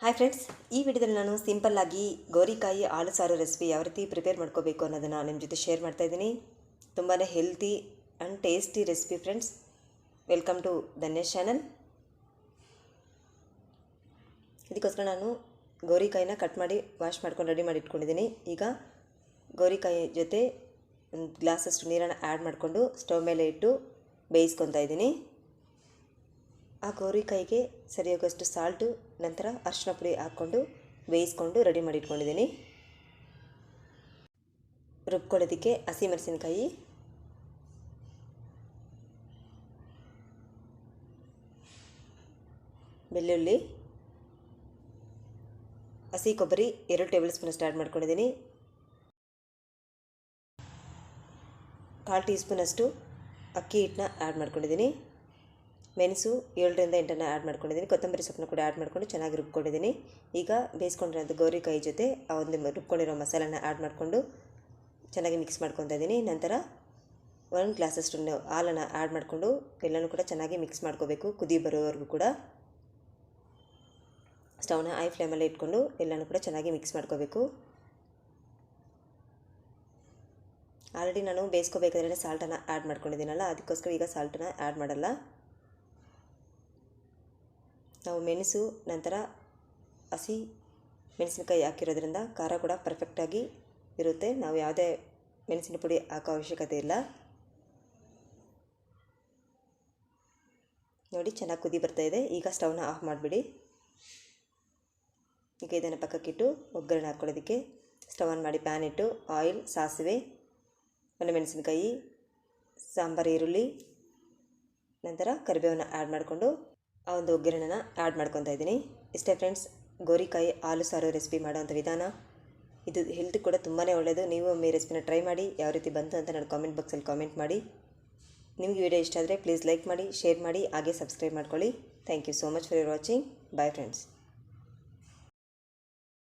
Hi friends, ಈ ವಿಡಿಯೋದಲ್ಲಿ ನಾನು ಸಿಂಪಲ್ಲಾಗಿ ಗೋರಿಕಾಯಿ ಆಳು ಸಾರು ರೆಸಿಪಿ ಯಾವ ರೀತಿ ಪ್ರಿಪೇರ್ ಮಾಡ್ಕೋಬೇಕು ಅನ್ನೋದನ್ನು ನಿಮ್ಮ ಜೊತೆ ಶೇರ್ ಮಾಡ್ತಾಯಿದ್ದೀನಿ. ತುಂಬಾ healthy and tasty recipe friends. Welcome to Dhanyesh channel. ಇದಕ್ಕೋಸ್ಕರ ನಾನು ಗೋರಿಕಾಯಿನ ಕಟ್ ಮಾಡಿ ವಾಶ್ ಮಾಡ್ಕೊಂಡು ರೆಡಿ ಮಾಡಿ ಇಟ್ಕೊಂಡಿದ್ದೀನಿ. ಈಗ ಗೋರಿಕಾಯಿ ಜೊತೆ ಒಂದು ಗ್ಲಾಸಷ್ಟು ನೀರನ್ನು ಆ್ಯಡ್ ಮಾಡಿಕೊಂಡು ಸ್ಟವ್ ಮೇಲೆ ಇಟ್ಟು ಬೇಯಿಸ್ಕೊತಾ ಇದ್ದೀನಿ. ಆ ಗೋರಿಕಾಯಿಗೆ ಸರಿಯಾಗಷ್ಟು ಸಾಲ್ಟು, ನಂತರ ಅರಿಶಿನ ಪುಡಿ ಹಾಕ್ಕೊಂಡು ಬೇಯಿಸ್ಕೊಂಡು ರೆಡಿ ಮಾಡಿ ಇಟ್ಕೊಂಡಿದ್ದೀನಿ. ರುಬ್ಕೊಳ್ಳೋದಕ್ಕೆ ಹಸಿಮೆಣಸಿನಕಾಯಿ, ಬೆಳ್ಳುಳ್ಳಿ, ಹಸಿ ಕೊಬ್ಬರಿ 2 ಟೇಬಲ್ ಸ್ಪೂನಷ್ಟು ಆ್ಯಡ್ ಮಾಡ್ಕೊಂಡಿದ್ದೀನಿ. 1/4 ಟೀ ಸ್ಪೂನಷ್ಟು ಅಕ್ಕಿ ಹಿಟ್ಟನ್ನ ಆ್ಯಡ್ ಮಾಡ್ಕೊಂಡಿದ್ದೀನಿ. ಮೆಣಸು 7ರಿಂದ 8 ಆ್ಯಡ್ ಮಾಡ್ಕೊಂಡಿದ್ದೀನಿ. ಕೊತ್ತಂಬರಿ ಸೊಪ್ಪನ್ನ ಕೂಡ ಆ್ಯಡ್ ಮಾಡಿಕೊಂಡು ಚೆನ್ನಾಗಿ ರುಬ್ಕೊಂಡಿದ್ದೀನಿ. ಈಗ ಬೇಯಿಸ್ಕೊಂಡಿರೋಂಥ ಗೋರಿಕಾಯಿ ಜೊತೆ ಆ ಒಂದು ರುಬ್ಕೊಂಡಿರೋ ಮಸಾಲನ ಆ್ಯಡ್ ಮಾಡಿಕೊಂಡು ಚೆನ್ನಾಗಿ ಮಿಕ್ಸ್ ಮಾಡ್ಕೊತಾ ಇದ್ದೀನಿ. ನಂತರ 1 ಗ್ಲಾಸಷ್ಟು ಹಾಲನ್ನು ಆ್ಯಡ್ ಮಾಡಿಕೊಂಡು ಎಲ್ಲನೂ ಕೂಡ ಚೆನ್ನಾಗಿ ಮಿಕ್ಸ್ ಮಾಡ್ಕೋಬೇಕು. ಕುದಿ ಬರೋವರೆಗೂ ಕೂಡ ಸ್ಟವ್ನ ಹೈ ಫ್ಲೇಮಲ್ಲೇ ಇಟ್ಕೊಂಡು ಎಲ್ಲನೂ ಕೂಡ ಚೆನ್ನಾಗಿ ಮಿಕ್ಸ್ ಮಾಡ್ಕೋಬೇಕು. ಆಲ್ರೆಡಿ ನಾನು ಬೇಯಿಸ್ಕೋಬೇಕಾದ್ರೆ ಸಾಲ್ಟನ್ನು ಆ್ಯಡ್ ಮಾಡ್ಕೊಂಡಿದ್ದೀನಲ್ಲ, ಅದಕ್ಕೋಸ್ಕರ ಈಗ ಸಾಲ್ಟನ್ನು ಆ್ಯಡ್ ಮಾಡಲ್ಲ. ನಾವು ಮೆಣಸು ನಂತರ ಹಸಿ ಮೆಣಸಿನಕಾಯಿ ಹಾಕಿರೋದ್ರಿಂದ ಖಾರ ಕೂಡ ಪರ್ಫೆಕ್ಟಾಗಿ ಇರುತ್ತೆ. ನಾವು ಯಾವುದೇ ಮೆಣಸಿನ ಪುಡಿ ಹಾಕೋ ಅವಶ್ಯಕತೆ ಇಲ್ಲ. ನೋಡಿ, ಚೆನ್ನಾಗಿ ಕುದಿ ಬರ್ತಾಯಿದೆ. ಈಗ ಸ್ಟವ್ನ ಆಫ್ ಮಾಡಿಬಿಡಿ. ಈಗ ಇದನ್ನು ಪಕ್ಕಕ್ಕಿಟ್ಟು ಒಗ್ಗರಣೆ ಹಾಕ್ಕೊಳ್ಳೋದಕ್ಕೆ ಸ್ಟವ್ ಆನ್ ಮಾಡಿ ಪ್ಯಾನ್ ಇಟ್ಟು ಆಯಿಲ್, ಸಾಸಿವೆ, ಒಣಮೆಣಸಿನಕಾಯಿ, ಸಾಂಬಾರು ಈರುಳ್ಳಿ, ನಂತರ ಕರಿಬೇವನ್ನು ಆ್ಯಡ್ ಮಾಡಿಕೊಂಡು ಆ ಒಂದು ಒಗ್ಗರಣೆನ ಆ್ಯಡ್ ಮಾಡ್ಕೊತಾ ಇದ್ದೀನಿ. ಇಷ್ಟೇ ಫ್ರೆಂಡ್ಸ್, ಗೋರಿಕಾಯಿ ಆಲು ಸಾರು ರೆಸಿಪಿ ಮಾಡೋವಂಥ ವಿಧಾನ. ಇದು ಹೆಲ್ತ್ ಕೂಡ ತುಂಬಾ ಒಳ್ಳೆಯದು. ನೀವು ಒಮ್ಮೆ ರೆಸಿಪಿನ ಟ್ರೈ ಮಾಡಿ ಯಾವ ರೀತಿ ಬಂತು ಅಂತ ನಾನು ಕಾಮೆಂಟ್ ಬಾಕ್ಸಲ್ಲಿ ಕಾಮೆಂಟ್ ಮಾಡಿ. ನಿಮಗೆ ವಿಡಿಯೋ ಇಷ್ಟ ಆದರೆ ಪ್ಲೀಸ್ ಲೈಕ್ ಮಾಡಿ, ಶೇರ್ ಮಾಡಿ, ಹಾಗೆ ಸಬ್ಸ್ಕ್ರೈಬ್ ಮಾಡ್ಕೊಳ್ಳಿ. Thank you so much for your watching. Bye friends.